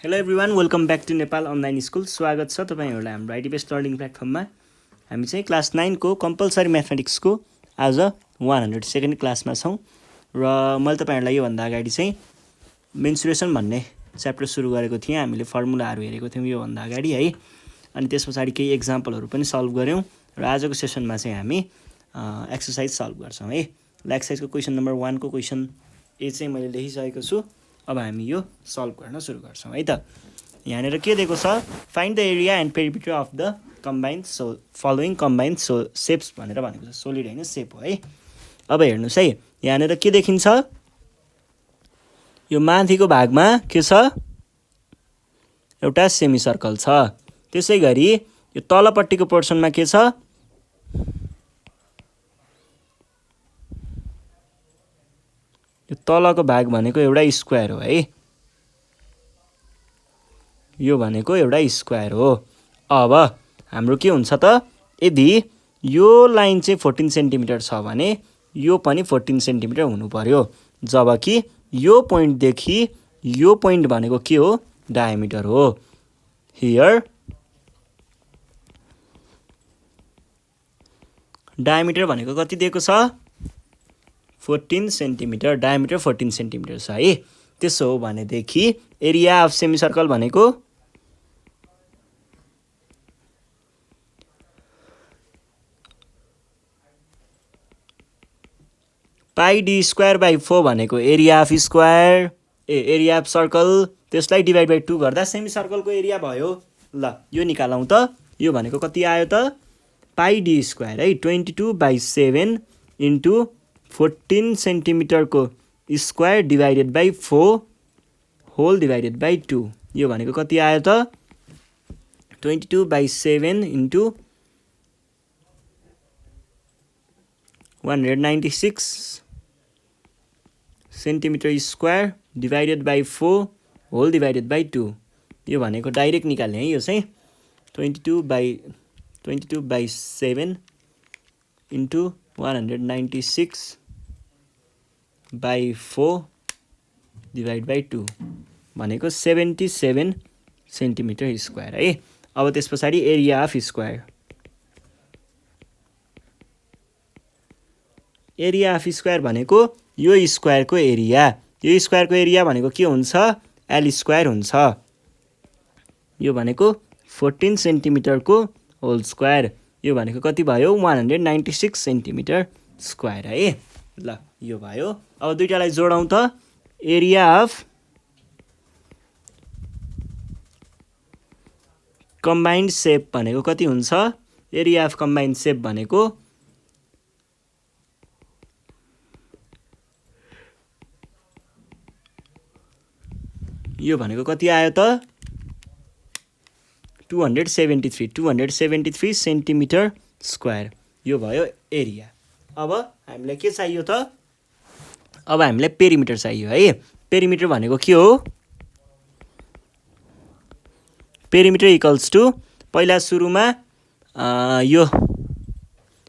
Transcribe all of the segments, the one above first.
Hello everyone, welcome back to Nepal online school. स्वागत छ तपाईँहरूलाई हाम्रो आइडी बेस्ड लर्निङ प्लेटफर्ममा। हामी चाहिँ क्लास 9 को कम्पलसरी म्याथमेटिक्सको आज 102nd क्लासमा छौँ र मैले तपाईँहरूलाई योभन्दा अगाडि चाहिँ मेन्सुरेसन भन्ने च्याप्टर सुरु गरेको थिएँ। हामीले फर्मुलाहरू हेरेको थियौँ योभन्दा अगाडि है। अनि त्यस पछाडि केही एक्जाम्पलहरू पनि सल्भ गऱ्यौँ र आजको सेसनमा चाहिँ हामी एक्सर्साइज सल्भ गर्छौँ है। ल एक्सर्साइजको क्वेसन नम्बर 1 को क्वेसन ए चाहिँ मैले लेखिसकेको छु। अब हामी यो सल्भ गर्न सुरु गर्छौँ है त। यहाँनिर के दिएको छ, find the area and perimeter of the combined following combined ceps भनेर भनेको छ। सोलिड होइन, सेप हो है। अब हेर्नुहोस् है, यहाँनिर के देखिन्छ, यो माथिको भागमा के छ, एउटा सेमी सर्कल छ। त्यसै गरी यो तलपट्टिको पोर्सनमा के छ, यो तलको भाग भनेको एउटा स्क्वायर हो है। यो भनेको एउटा स्क्वायर हो। अब हाम्रो के हुन्छ त, यदि यो लाइन चाहिँ 14 सेन्टिमिटर छ भने यो पनि 14 सेन्टिमिटर हुनु पर्यो। जबकि यो पोइन्टदेखि यो पोइन्ट भनेको के हो, डायमिटर हो। हियर डायमिटर भनेको कति दिएको छ, 14 सेन्टिमिटर। डायमिटर 14 सेन्टिमिटर छ है। त्यसो हो भनेदेखि एरिया अफ सेमी सर्कल भनेको पाई डी स्क्वायर बाई 4 भनेको area of square area of circle, त्यसलाई डिभाइड बाई 2 गर्दा सेमी सर्कलको एरिया भयो। ल यो निकालौँ त। यो भनेको कति आयो त, पाई डी स्क्वायर है, 22/7 इन्टु 14 सेन्टिमिटरको square divided by 4 whole divided by 2। यो भनेको कति आयो त, 22/7 into 196 centimetre square divided by 4 whole divided by 2। यो भनेको डाइरेक्ट निकाल्ने है। यो चाहिँ 22/7 इन्टु 196/4 डिभाइड बाई 2 भनेको 77 सेन्टिमिटर स्क्वायर है। अब त्यस पछाडि area of square, area of square भनेको यो स्क्वायरको एरिया। यो स्क्वायरको एरिया भनेको के हुन्छ, एल स्क्वायर हुन्छ। यो भनेको 14 सेन्टिमिटरको होल स्क्वायर। यो भनेको कति भयो, 196 सेन्टिमिटर स्क्वायर है। ल यो भयो। अब दुईटालाई जोडौँ त। एरिया अफ कम्बाइन्ड सेप भनेको कति हुन्छ, एरिया अफ कम्बाइन्ड सेप भनेको यो भनेको कति आयो त, 273 सेन्टिमिटर स्क्वायर। यो भयो एरिया। अब हामीलाई के चाहियो त, अब हामीलाई पेरिमिटर चाहियो है। पेरिमिटर भनेको के हो, पेरिमिटर इक्वल्स टु, पहिला सुरुमा यो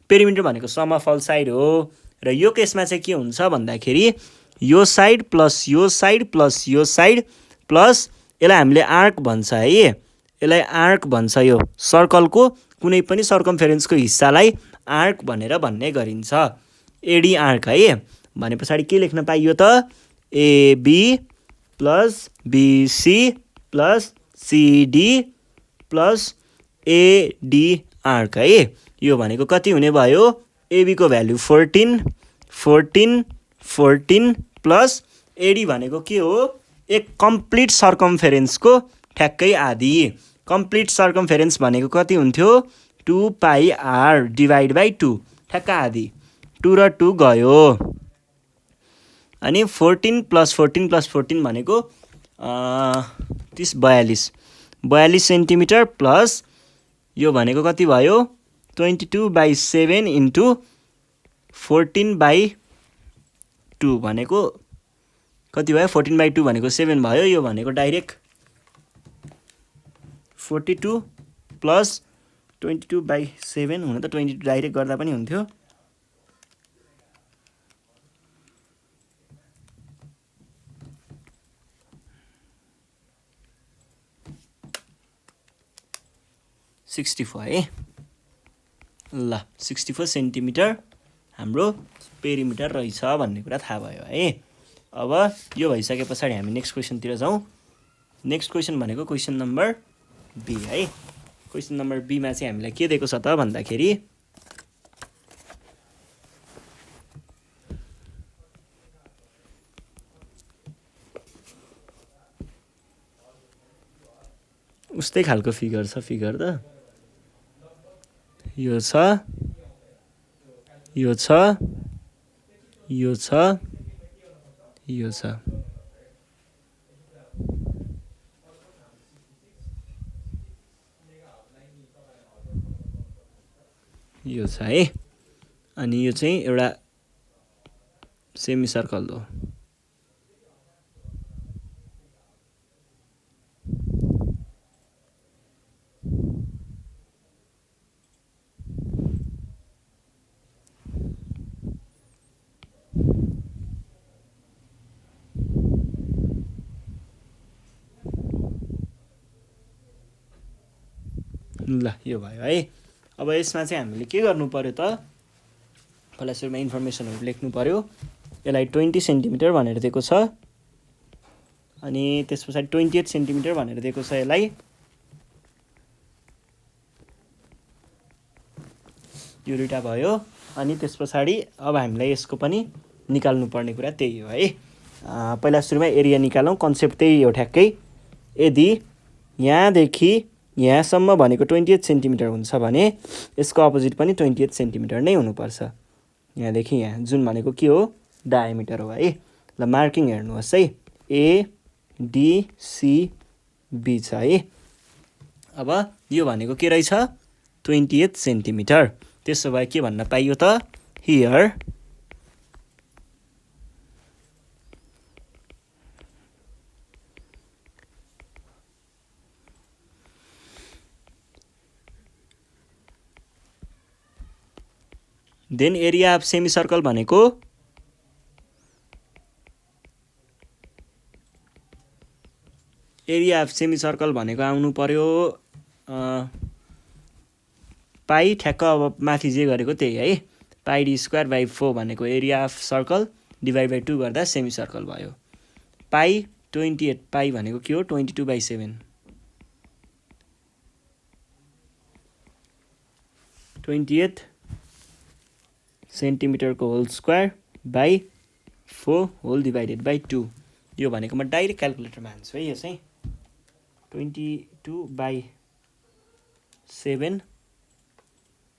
पेरिमिटर भनेको सम अफ अल साइड हो। र यो केसमा चाहिँ के हुन्छ भन्दाखेरि यो साइड प्लस यो साइड प्लस यो साइड प्लस यसलाई हामीले आर्क भन्छ है। यसलाई आर्क भन्छ। यो सर्कलको कुनै पनि सर्कमफेरेन्सको हिस्सालाई आर्क भनेर भन्ने गरिन्छ, एडी आर्क है। भने पछाडि के लेख्न पाइयो त, AB plus BC plus CD plus AD arc है। यो भनेको कति हुने भयो, एबीको भ्यालु 14 प्लस एडी भनेको के हो, एक कम्प्लिट सर्कमफेरेन्सको ठ्याक्कै आधी। कम्प्लिट सर्कमफेरेन्स भनेको कति हुन्थ्यो, 2πr डिभाइड बाई 2, ठ्याक्क आधी। 2 र 2 गयो। अनि 14 प्लस 14 भनेको 42 सेन्टिमिटर प्लस यो भनेको कति भयो, 22/7 इन्टु 14/2 भनेको कति भयो, 14/2 भनेको 7 भयो। यो भनेको डाइरेक्ट 42 प्लस 22/7 हुन त 22 डाइरेक्ट गर्दा पनि हुन्थ्यो। 64 है। ल 64 सेन्टिमिटर हाम्रो पेरिमिटर रहेछ भन्ने कुरा थाहा भयो है। अब यो भइसके पछाडि हामी नेक्स्ट क्वेसनतिर जाउँ। नेक्स्ट क्वेसन भनेको क्वेसन नम्बर बी है। क्वेसन नम्बर बीमा चाहिँ हामीलाई के दिएको छ त भन्दाखेरि उस्तै खालको फिगर छ। फिगर त यो छ, यो छ, यो छ, यो छ। यो छ है। अनि यो चाहिँ एउटा सेमी सर्कल हो। ल यो भयो है। अब यसमा चाहिँ हामीले के गर्नु पर्यो त, पहिला सुरुमा इन्फर्मेसनहरू लेख्नु पर्यो। यसलाई 20 सेन्टिमिटर भनेर दिएको छ, अनि त्यस पछाडि 28 सेन्टिमिटर भनेर दिएको छ यसलाई। यो दुईवटा भयो। अनि त्यस पछाडि अब हामीलाई यसको पनि निकाल्नु पर्ने कुरा त्यही हो है। पहिला सुरुमा एरिया निकालौँ। कन्सेप्ट त्यही हो ठ्याक्कै। यदि यहाँदेखि यहाँसम्म भनेको 28 सेन्टिमिटर हुन्छ भने यसको अपोजिट पनि 28 सेन्टिमिटर नै हुनुपर्छ। यहाँदेखि यहाँ जुन भनेको के हो, डायमिटर हो है। ल मार्किङ हेर्नुहोस् है, ADCB छ है। अब यो भनेको के रहेछ, 28 सेन्टिमिटर। त्यसो भए के भन्न पाइयो त, here then area of semi circle भनेको आउनु पर्यो पाई, ठ्याक्क अब माथि जे गरेको त्यही है। पाई डी स्क्वायर बाई 4 भनेको area of circle divide by 2 गर्दा सेमी सर्कल भयो। पाई 28, पाई भनेको के हो, 22/7। 28 सेन्टिमिटरको whole square by 4 whole divided by 2। यो भनेको म डाइरेक्ट क्यालकुलेटरमा हान्छु है। यो चाहिँ 22/7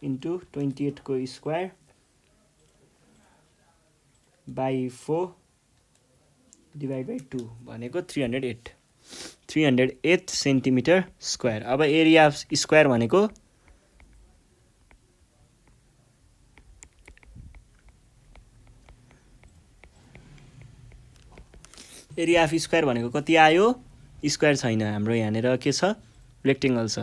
इन्टु 28 को स्क्वायर बाई 4 डिभाइड बाई 2 भनेको 308 सेन्टिमिटर स्क्वायर। अब एरिया अफ स्क्वायर भनेको एरिया अफ स्क्वायर भनेको कति आयो, स्क्वायर छैन हाम्रो यहाँनिर, के छ, रेक्टेङ्गल छ।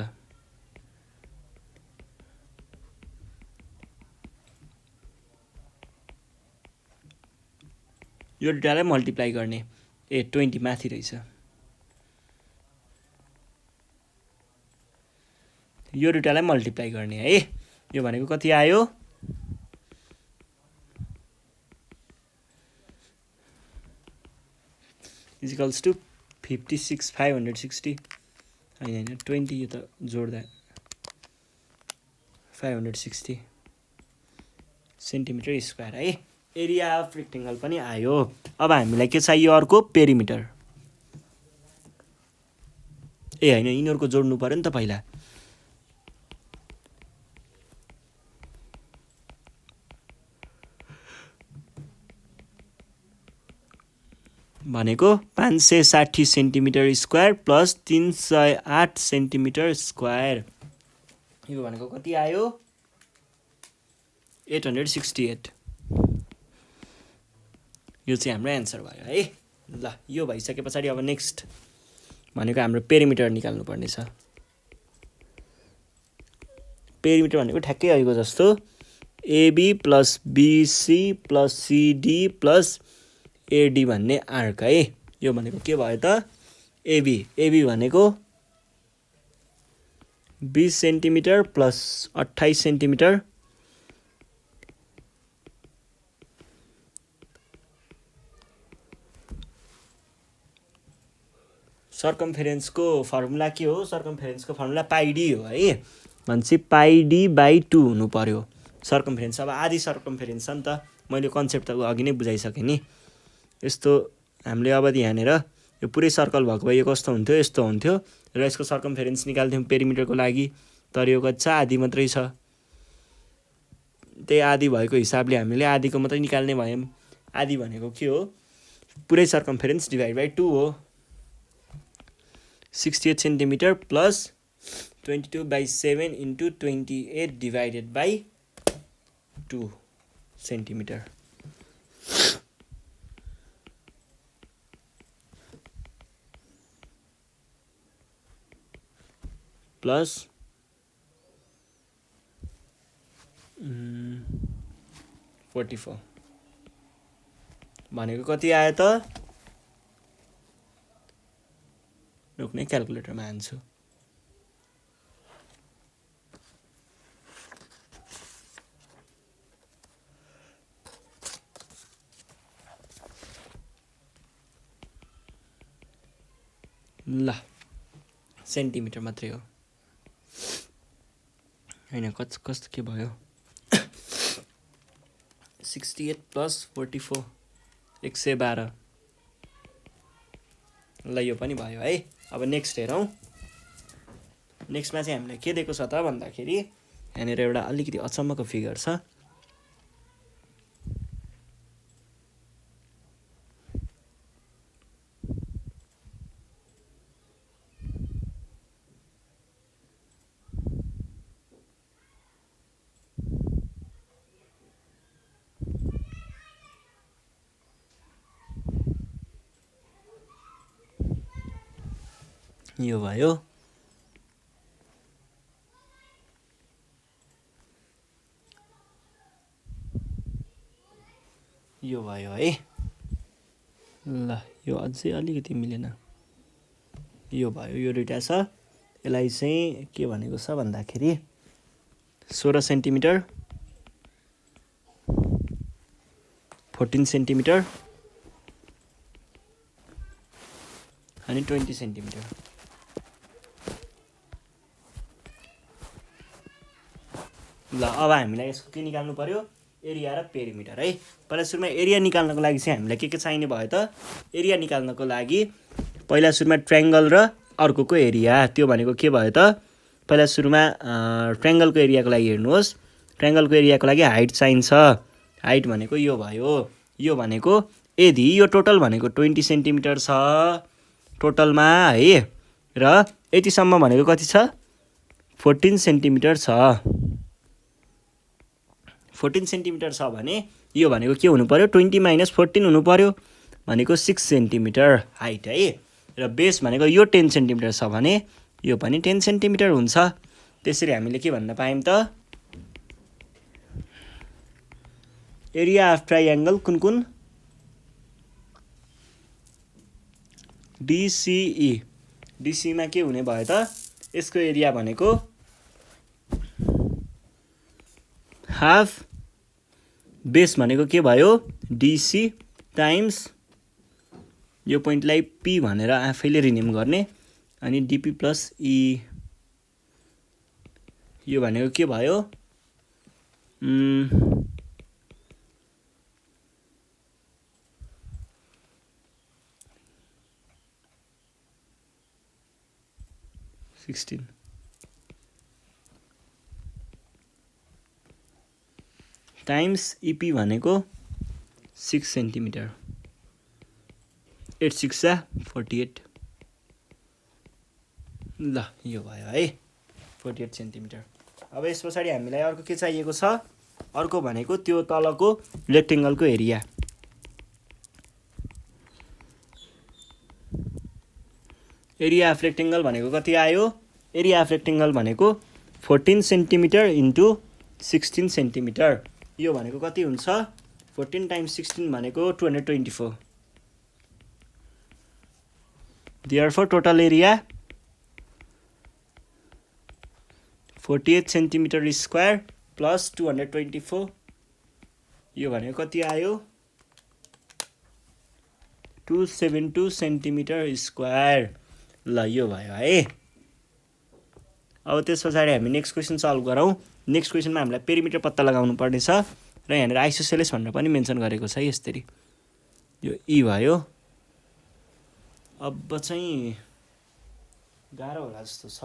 यो दुईटालाई मल्टिप्लाई गर्ने, 20 माथि रहेछ। यो दुईटालाई मल्टिप्लाई गर्ने है। यो भनेको कति आयो, इजिकल्स टु 56,560 होइन 20, यो त जोड्दा 560 सेन्टिमिटर स्क्वायर है। एरिया अफ रेक्टेङ्गल पनि आयो। अब हामीलाई के चाहियो, अर्को पेरिमिटर। होइन, यिनीहरूको जोड्नु पर्यो नि त पहिला। भनेको 560 centimetre square plus 308 centimetre square. यो भनेको कति आयो, 868। यो चाहिँ हाम्रो एन्सर भयो है। ल यो भइसके पछाडि अब नेक्स्ट भनेको हाम्रो पेरिमिटर निकाल्नु पर्ने छ। पेरिमिटर भनेको ठ्याक्कै अहिलेको जस्तो AB plus BC plus CD plus AD भन्ने आर्क है। यो भनेको के भयो त, AB भनेको 20 सेन्टिमिटर प्लस 28 सेन्टिमिटर सर्कमफेरेन्सको फर्मुला के हो? सर्कमफेरेन्सको फर्मुला पाइडी हो है। भनेपछि पाइडी बाई 2 हुनु पर्यो सर्कमफेरेन्स। अब आधी सर्कमफेरेन्स छ नि त, मैले कन्सेप्ट त अघि नै बुझाइसकेँ नि। यस्तो हामीले अब यहाँनिर यो पुरै सर्कल भएको भए यो कस्तो हुन्थ्यो? यस्तो हुन्थ्यो र यसको सर्कमफेरेन्स निकाल्थ्यौँ पेरिमिटरको लागि, तर यो कति छ? आधी मात्रै छ। त्यही आधी भएको हिसाबले हामीले आधीको मात्रै निकाल्ने भयौँ। आधी भनेको के हो? पुरै सर्कमफेरेन्स डिभाइड बाई 2 हो। 68 centimetre plus 22/7 into 28 divided by 2 centimetre plus 44 भनेको कति आयो त? रुक्ने क्यालकुलेटरमा हान्छु। ल सेन्टिमिटर मात्रै हो हैन, कस्तो के भयो? 68 प्लस 44 112। ल यो पनि भयो है। अब नेक्स्ट हेरौँ। नेक्स्टमा चाहिँ हामीलाई के दिएको छ त भन्दाखेरि यहाँनिर एउटा अलिकति अचम्मको फिगर छ। यो भयो। यो भयो है। ल यो अझै अलिकति मिलेन। यो भयो, यो दुईटा छ। यसलाई चाहिँ के भनेको छ भन्दाखेरि 16 सेन्टिमिटर 14 सेन्टिमिटर अनि 20 सेन्टिमिटर। ल अब हामीलाई यसको के निकाल्नु पर्यो? एरिया र पेरिमिटर है। पहिला सुरुमा एरिया निकाल्नको लागि चाहिँ हामीलाई के चाहिने भयो त? एरिया निकाल्नको लागि पहिला सुरुमा ट्रायङ्गल र अर्कोको एरिया। त्यो भनेको के भयो त? पहिला सुरुमा ट्रायङ्गलको एरियाको लागि हेर्नुहोस्। ट्रायङ्गलको एरियाको लागि हाइट चाहिन्छ। हाइट भनेको यो भयो। यो भनेको यदि यो टोटल भनेको 20 सेन्टिमिटर छ टोटलमा है, र यतिसम्म भनेको कति छ? 14 सेन्टिमिटर छ। 14 सेन्टिमिटर छ भने यो भनेको के हुनु पर्यो? 20 - 14 हुनु पर्यो, भनेको 6 सेन्टिमिटर हाइट है। र बेस भनेको यो 10 सेन्टिमिटर छ भने यो पनि 10 सेन्टिमिटर हुन्छ। त्यसरी हामीले के भन्न पायौँ त? एरिया अफ ट्रायङ्गल कुन कुन? DCE। DCमा के हुने भयो त? यसको एरिया भनेको हाफ, बेस भनेको के भयो? DC टाइम्स यो पोइन्टलाई P भनेर आफैले रिनेम गर्ने, अनि DP प्लस E। यो भनेको के भयो? 16 टाइम्स EP भनेको 6 सेन्टिमिटर। 8 6 48। ल यो भयो है 48 सेन्टिमिटर। अब यस पछाडि हामीलाई अर्को के चाहिएको छ? अर्को भनेको त्यो तलको रेक्टेङ्गलको एरिया। एरिया अफ रेक्टेङ्गल भनेको कति आयो? एरिया अफ रेक्टेङ्गल भनेको 14 सेन्टिमिटर इन्टु 16 सेन्टिमिटर। यो भनेको कति हुन्छ? 14 टाइम्स 16 भनेको 224। Therefore total area 48 centimetre square plus 224 यो भनेको कति आयो 272 सेन्टिमिटर स्क्वायर ल यो भयो है अब त्यस पछाडि हामी नेक्स्ट क्वेसन सल्भ गरौँ नेक्स्ट क्वेसनमा हामीलाई पेरिमिटर पत्ता लगाउनु पर्ने छ र यहाँनिर आइसोसेलेस भनेर पनि मेन्सन गरेको छ यसरी यो ई भयो अब चाहिँ गाह्रो होला जस्तो छ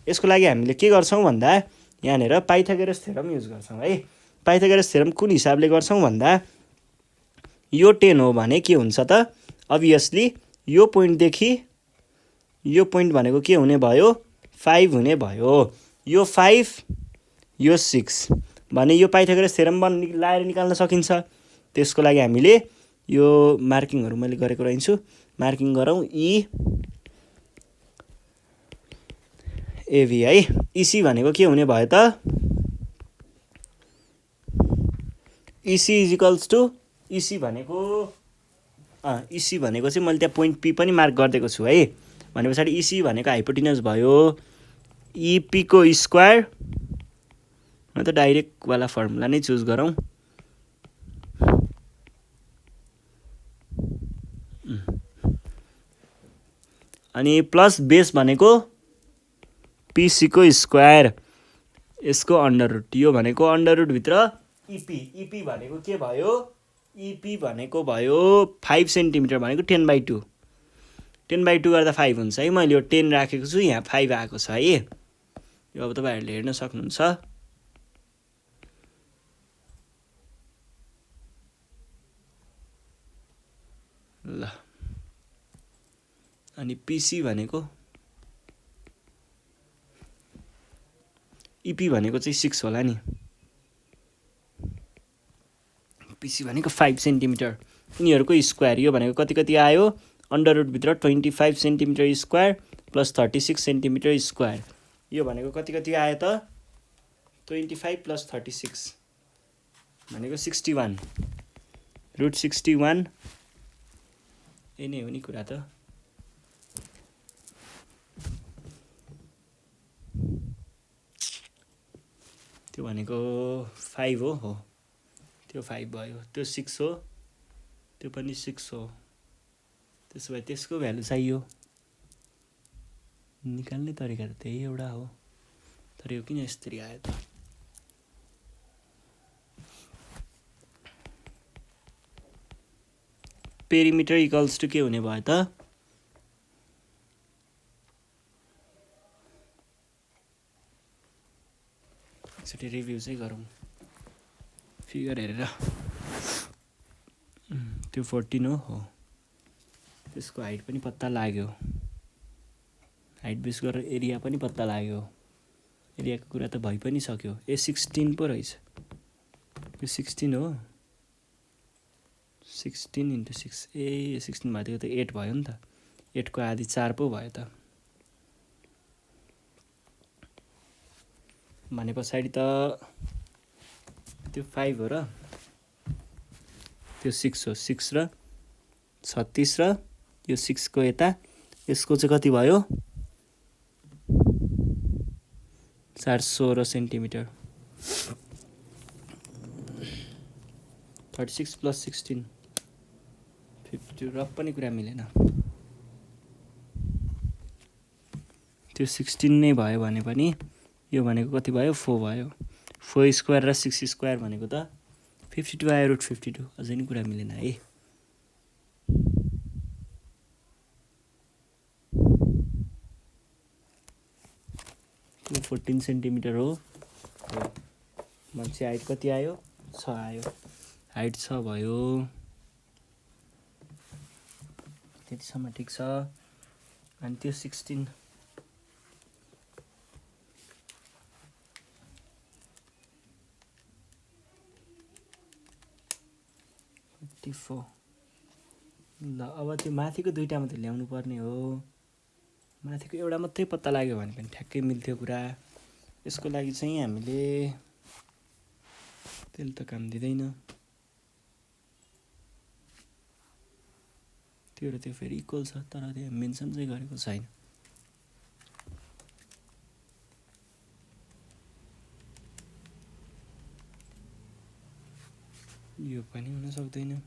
यसको लागि हामीले के गर्छौँ भन्दा यहाँनिर पाइथागोरस थ्योरम युज गर्छौँ है पाइथागोरस थ्योरम कुन हिसाबले गर्छौँ भन्दा यो 10 हो भने के हुन्छ त अभियसली यो पोइन्टदेखि यो पोइन्ट भनेको के हुने भयो 5 हुने भयो यो 5 यो 6 भने यो पाइथागोरस थ्योरम लाएर निकाल्न सकिन्छ त्यसको लागि हामीले यो मार्किङहरू मैले गरेको रहन्छु मार्किङ गरौँ ई एभी है इसी भनेको के हुने भयो त इसी इज इक्वल्स टु इसी भनेको चाहिँ मैले त्यहाँ पोइन्ट पी पनि मार्क गरिदिएको छु है भने पछाडि इसी भनेको हाइपोटेनस भयो इपी को स्क्वायर म त डाइरेक्ट वाला फर्मुला नै चुज गरौँ अनि प्लस बेस भनेको पीसी को स्क्वायर यसको अन्डर रुट यो भनेको अन्डर रुट भित्र इपी भनेको के भयो इपी भनेको भयो 5 सेन्टिमिटर भनेको 10/2 10/2 गर्दा 5 हुन्छ है मैले यो 10 राखेको छु यहाँ 5 आएको छ है यो अब तपाईहरुले हेर्न सक्नुहुन्छ ल अनि पीसी भनेको इपी भनेको चाहिँ 6 होला नि पीसी भनेको 5 सेन्टिमिटर यिनीहरुको स्क्वायर यो भनेको कति कति आयो अन्डर रुट भित्र 25 centimetre square plus 36 centimetre square यो भनेको कति कति आयो त 25 प्लस 36 भनेको 61 रुट 61 यही नै हो नि कुरा त त्यो भनेको 5 हो त्यो 5 भयो त्यो 6 हो त्यो पनि 6 हो त्यसो भए त्यसको भ्यालु चाहियो निकाल्ने तरिका त त्यही एउटा हो तर यो किन यसरी आयो त पेरिमिटर इक्वल्स टु के हुने भयो त एकचोटि रिभ्यू चाहिँ गरौँ फिगर हेरेर त्यो 14 हो त्यसको हाइट पनि पत्ता लाग्यो हाइट बेस गरेर एरिया पनि पत्ता लाग्यो एरियाको कुरा त भइ पनि सक्यो ए 16 पो रहेछ यो 16 हो 16 × 6 ए 16 भएको त 8 भयो नि त 8 को आधी 4 पो भयो त भने पछाडि त त्यो 5 हो र त्यो 6 हो 6 र 36 र यो 6 को यता यसको चाहिँ कति भयो 416 सेन्टिमिटर 36 प्लस 16 52 र पनि कुरा मिलेन त्यो 16 नै भयो भने पनि यो भनेको कति भयो 4 भयो 4 स्क्वायर र 6 स्क्वायर भनेको त 52 आयो रुट 52 अझै नि कुरा मिलेन है त्यो 14 सेन्टिमिटर हो मान्छे हाइट कति आयो 6 आयो हाइट 6 भयो त्यतिसम्म ठिक छ अनि त्यो 16 54 ल अब त्यो माथिको दुईटा मात्रै ल्याउनु पर्ने हो माथिको एउटा मात्रै पत्ता लाग्यो भने पनि ठ्याक्कै मिल्थ्यो कुरा यसको लागि चाहिँ हामीले त्यसले त काम दिँदैन त्यो र त्यो फेरि इक्वल छ तर त्यो मेन्सन चाहिँ गरेको छैन यो पनि हुन सक्दैन।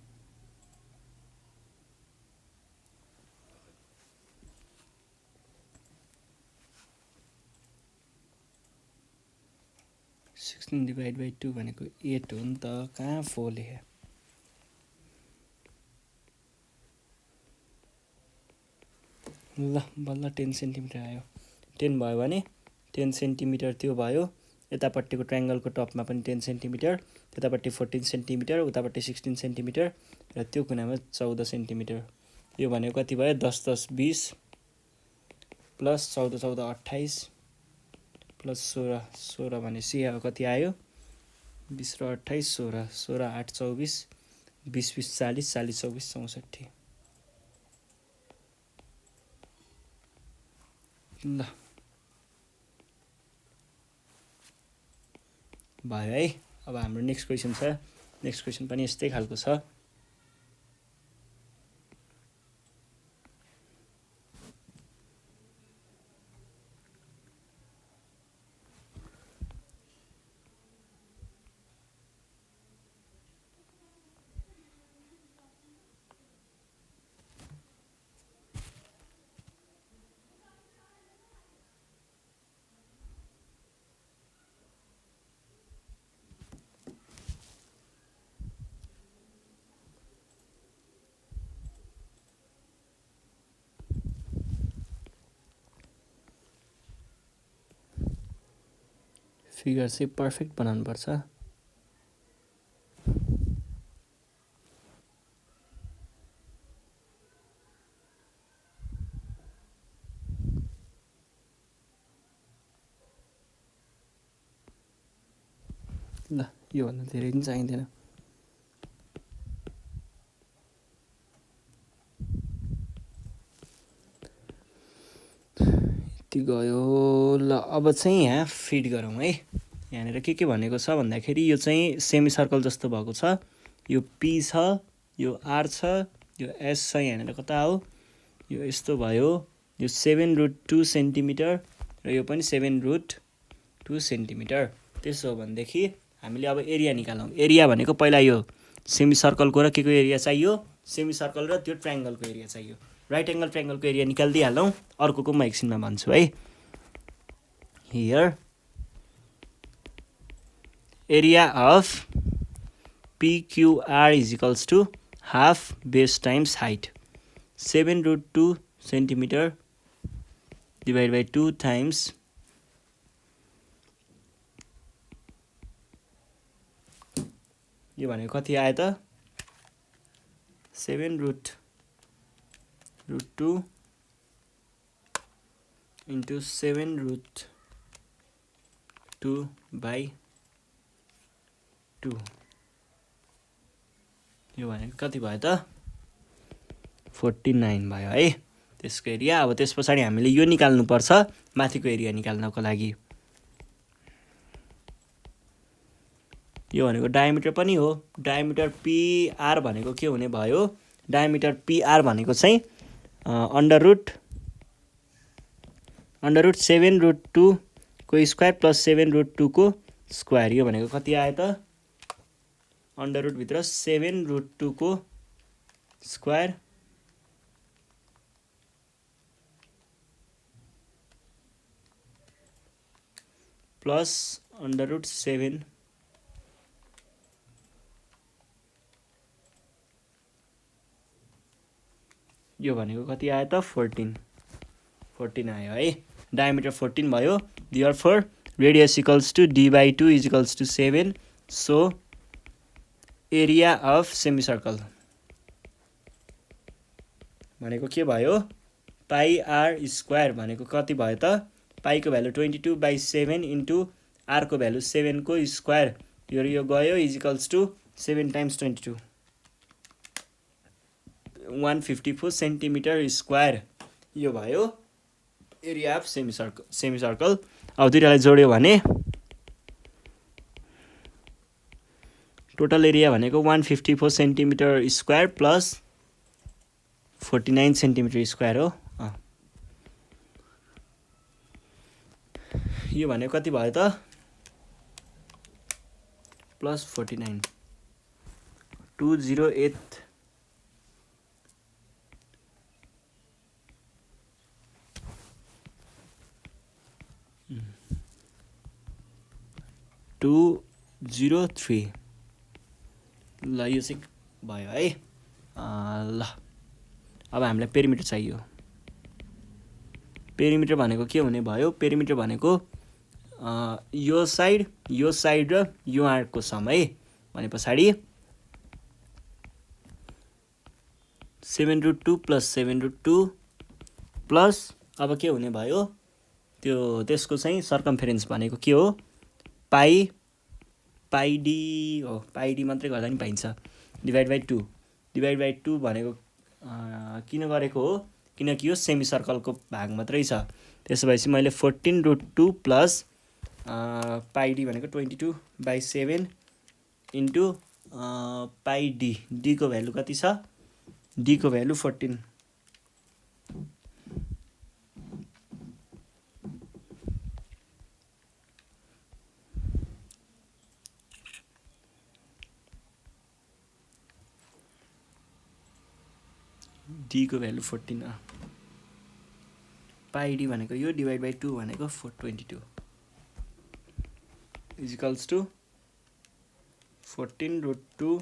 (16/2) भनेको 8 हो नि त, कहाँ 4 लेखे? ल बल्ल 10 सेन्टिमिटर आयो। 10 भयो भने 10 सेन्टिमिटर त्यो भयो। यतापट्टिको ट्रायङ्गलको टपमा पनि 10 सेन्टिमिटर, त्यतापट्टि 14 सेन्टिमिटर, उतापट्टि 16 सेन्टिमिटर र त्यो कुनामा 14 सेन्टिमिटर। यो भनेको कति भयो? 10 10 20 प्लस 14 14 28 प्लस 16 16 भनेपछि अब कति आयो? 20 र 28 16 16 8 24 20 20 40 40 24 64। ल भयो है। अब हाम्रो नेक्स्ट क्वेसन छ। नेक्स्ट क्वेसन पनि यस्तै खालको छ। फिगर चाहिँ पर्फेक्ट बनाउनु पर्छ। ल योभन्दा धेरै पनि चाहिँदैन। यति गयो। ल अब चाहिँ यहाँ फिट गरौँ है। यहाँनिर के भनेको छ भन्दाखेरि यो चाहिँ सेमी सर्कल जस्तो भएको छ। यो पी छ, यो आर छ, यो एस छ। यहाँनिर कता हो? यो यस्तो भयो। यो 7√2 सेन्टिमिटर र यो पनि 7√2 सेन्टिमिटर। त्यसो हो भनेदेखि हामीले अब एरिया निकालौँ। एरिया भनेको पहिला यो सेमी सर्कलको र के को एरिया चाहियो? सेमी सर्कल र त्यो ट्रायङ्गलको एरिया चाहियो। राइट एङ्गल ट्रायङ्गलको एरिया निकालिदिइहालौँ। अर्को म एकछिनमा भन्छु है। Here area of PQR is equals to half base times height. 7√2 centimeter divided by 2 times यो भनेको कति आयो त? 7√2 into 7√2 by 2 यो भनेको कति भयो त? 49 भयो है त्यसको एरिया। अब त्यस पछाडि हामीले यो निकाल्नुपर्छ माथिको एरिया निकाल्नको लागि। यो भनेको डायमिटर पनि हो। डायमिटर पिआर भनेको के हुने भयो? डायमिटर पिआर भनेको चाहिँ अन्डर रुट 7√2 को स्क्वायर प्लस 7√2 को स्क्वायर। यो भनेको कति आयो त? अन्डर रुट भित्र 7√2 को स्क्वायर प्लस अन्डर रुट 7 यो भनेको कति आयो त? 14 आयो है। डायमिटर 14 भयो। Therefore radius equals to d/2 is equals to 7। So area of semi circle भनेको के भयो? पाई आर स्क्वायर भनेको कति भयो त? पाईको भ्यालु 22/7 इन्टु आरको भ्यालु 7 को स्क्वायर। यो गयो is equals to 7 times 22 154 centimetre square. यो भयो एरिया अफ सेमी सर्कल। अब दुईटालाई जोड्यो भने टोटल एरिया भनेको 154 centimetre square plus 49 centimetre square हो। यो भनेको कति भयो त? प्लस 49 208 203 ल यो चाहिँ भयो है। ल अब हामीलाई पेरिमिटर चाहियो। पेरिमिटर भनेको के हुने भयो? पेरिमिटर भनेको यो साइड र यो आर्कको सम है। भने पछाडि 7√2 प्लस 7√2 प्लस अब के हुने भयो? त्यो त्यसको चाहिँ सर्कम्फेरेन्स भनेको के हो? पाइ डी हो। पाइ डी मात्रै गर्दा नि पाइन्छ। डिभाइड बाई 2 भनेको किन गरेको हो? किनकि यो सेमी सर्कलको भाग मात्रै छ। त्यसो भएपछि मैले 14√2 प्लस पाइ डी भनेको 22/7 इन्टु पाइ डी। डी को भ्यालु कति छ? डी को भ्यालु 14। डी को भ्यालु 14 पाइ डी भनेको यो डिभाइड बाई 2 भनेको 422 इजिकल्स टु 14√2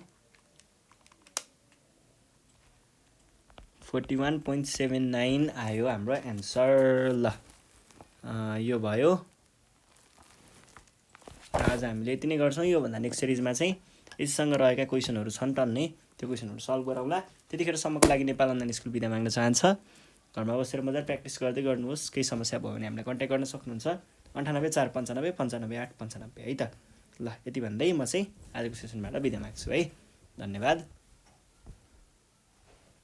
41.79 आयो हाम्रो एन्सर। ल यो भयो। आज हामीले यति नै गर्छौँ। योभन्दा नेक्स्ट सिरिजमा चाहिँ यससँग रहेका क्वेसनहरू छन् टन्नै, त्यो क्वेसनहरू सल्भ गरौँला। त्यतिखेरसम्मको लागि नेपाल अनलाइन स्कुल बिदा माग्न चाहन्छ। घरमा बसेर मजाले प्र्याक्टिस गर्दै गर्नुहोस्। केही समस्या भयो भने हामीलाई कन्ट्याक्ट गर्न सक्नुहुन्छ 9845955895 है त। ल यति भन्दै म चाहिँ आजको सेसनबाट बिदा माग्छु है। धन्यवाद।